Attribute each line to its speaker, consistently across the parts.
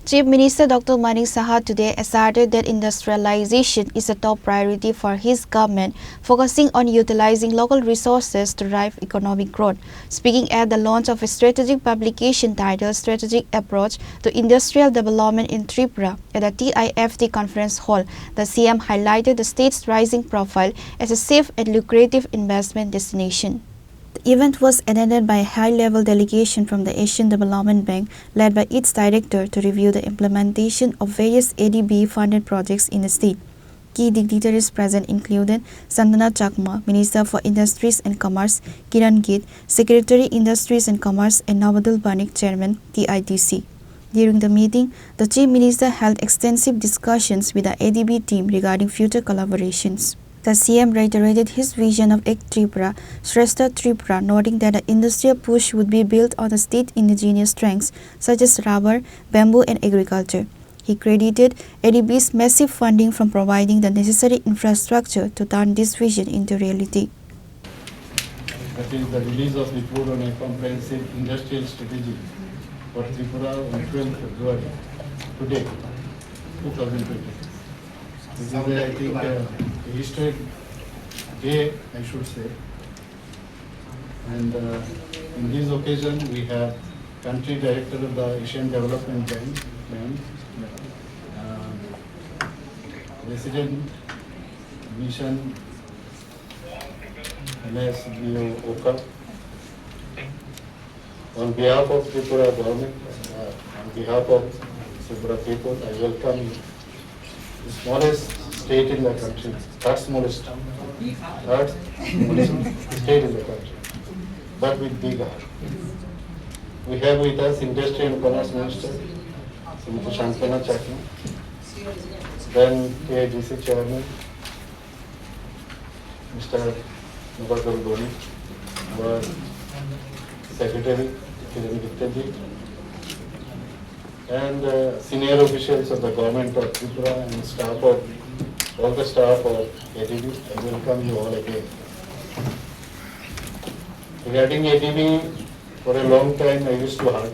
Speaker 1: Chief Minister Dr. Manik Saha today asserted that industrialization is a top priority for his government, focusing on utilizing local resources to drive economic growth. Speaking at the launch of a strategic publication titled Strategic Approach to Industrial Development in Tripura at the TIFT Conference Hall, the CM highlighted the state's rising profile as a safe and lucrative investment destination. The event was attended by a high-level delegation from the Asian Development Bank, led by its director, to review the implementation of various ADB-funded projects in the state. Key dignitaries present included Sandana Chakma, Minister for Industries and Commerce, Kiran Git, Secretary Industries and Commerce, and Nawabdul Banik, Chairman, TITC. During the meeting, the Chief Minister held extensive discussions with the ADB team regarding future collaborations. The CM reiterated his vision of Ek Tripura, Shrestha Tripura, noting that the industrial push would be built on the state indigenous strengths such as rubber, bamboo and agriculture. He credited ADB's massive funding from providing the necessary infrastructure to turn this vision into reality.
Speaker 2: That is the release of report on a comprehensive industrial strategy for Tripura on 12th February, today, 2020. This is, I think, a historic day, I should say. And in this occasion, we have Country Director of the Asian Development Bank, Resident Mission, MSBO Oka. On behalf of Tripura government, on behalf of Tripura people, I welcome you. The smallest state in the country, third smallest state in the country, but with big heart. We have with us Industry and Commerce Minister, Srimati Shantana Chakma, then TIDC Chairman, Mr. Nawabdul Banik, our Secretary, Kiran Git, and senior officials of the government of Tripura and staff of all the staff of ADB. I welcome you all again. Regarding ADB, for a long time I used to hurt,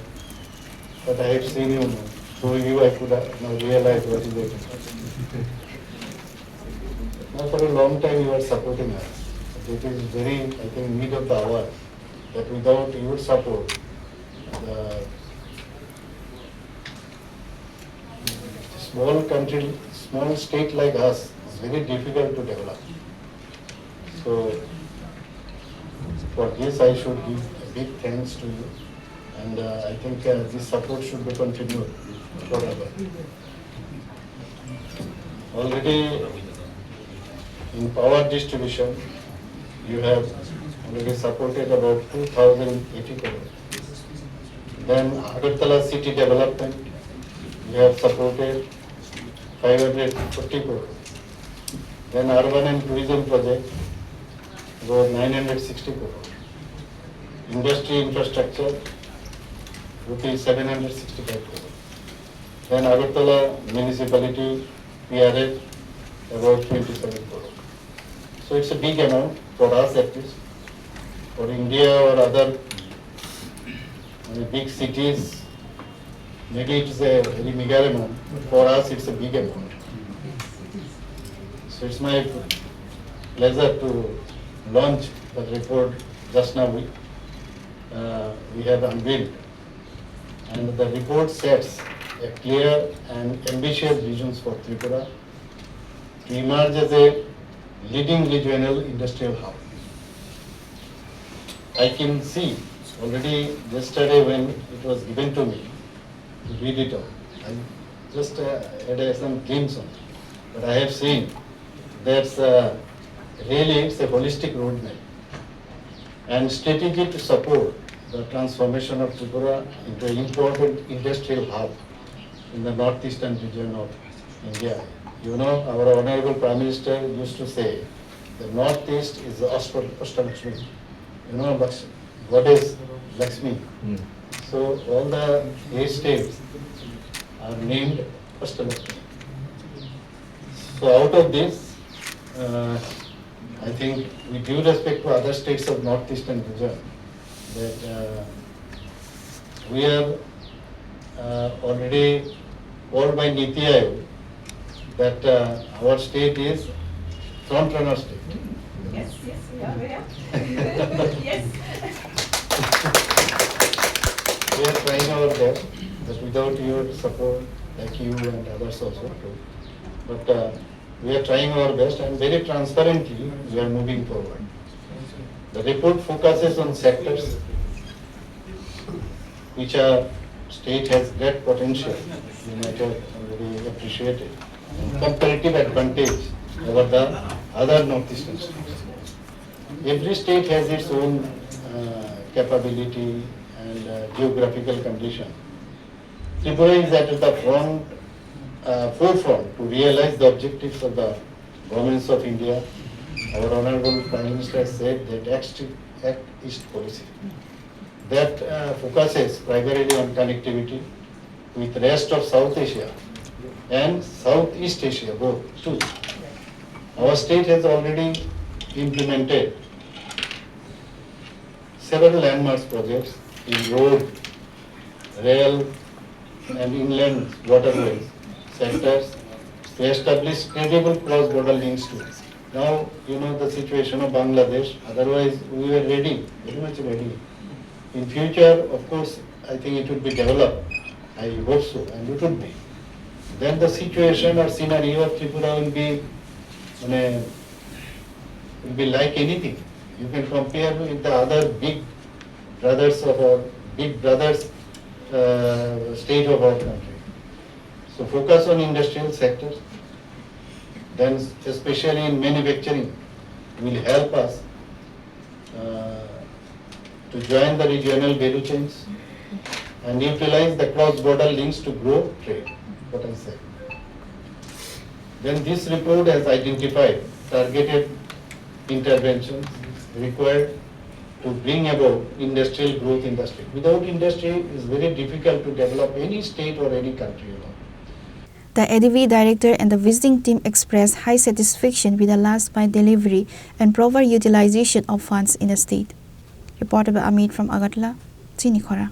Speaker 2: but I have seen you now. Through you I could now realize what is ADB. Now for a long time you are supporting us. It is very, I think, need of the hour that without your support, the small country, small state like us is very difficult to develop. So for this I should give a big thanks to you, and I think this support should be continued forever. Already in power distribution, you have already supported about 2,080 crore. Then Agartala city development, you have supported 540 crore. Then urban and tourism project, about 960 crore. Industry infrastructure, rupees 765 crore. Then Agartala municipality, PRF, about 27 crore. So it's a big amount for us at least. For India or other big cities, maybe it's a very meager amount. For us, it's a big amount. So it's my pleasure to launch the report just now. We have unveiled, and the report sets a clear and ambitious visions for Tripura to emerge as a leading regional industrial hub. I can see already yesterday when it was given to me to read it out. I just had some glimpse on it, but I have seen that's really it's a holistic roadmap and strategy to support the transformation of Tripura into an important industrial hub in the northeastern region of India. You know, our Honorable Prime Minister used to say, the Northeast is the Ashtalakshmi. You know, what is Lakshmi? So all the 8 states are named Ashtalakshmi. So out of this, I think with due respect to other states of northeastern region, that we are already called by Niti Aayog that our state is front runner state.
Speaker 3: Yes, we are aware. Yes.
Speaker 2: We are trying our best, but without your support, like you and others also too. But we are trying our best and very transparently we are moving forward. The report focuses on sectors which our state has great potential, you might have already appreciated, and comparative advantage over the other northeastern states. Every state has its own capability and geographical condition. Tripura is at the forefront to realize the objectives of the governments of India. Our Honorable Prime Minister has said that Act East policy that focuses primarily on connectivity with rest of South Asia and Southeast Asia both too. Our state has already implemented several landmark projects in road, rail and inland waterways sectors to establish credible cross-border links to it. Now you know the situation of Bangladesh, otherwise we were ready, very much ready. In future, of course, I think it would be developed, I hope so, and it would be. Then the situation or scenario of Tripura will be like anything. You can compare with the other big brothers state of our country. So focus on industrial sectors, then especially in manufacturing will help us to join the regional value chains and utilize the cross-border links to grow trade, what I said. Then this report has identified targeted interventions required to bring about industrial growth in the state. Without industry, it is very difficult to develop any state or any country.
Speaker 1: The ADV director and the visiting team expressed high satisfaction with the last mile delivery and proper utilization of funds in the state. Reported by Amit from Agartala, Chini, Khorang.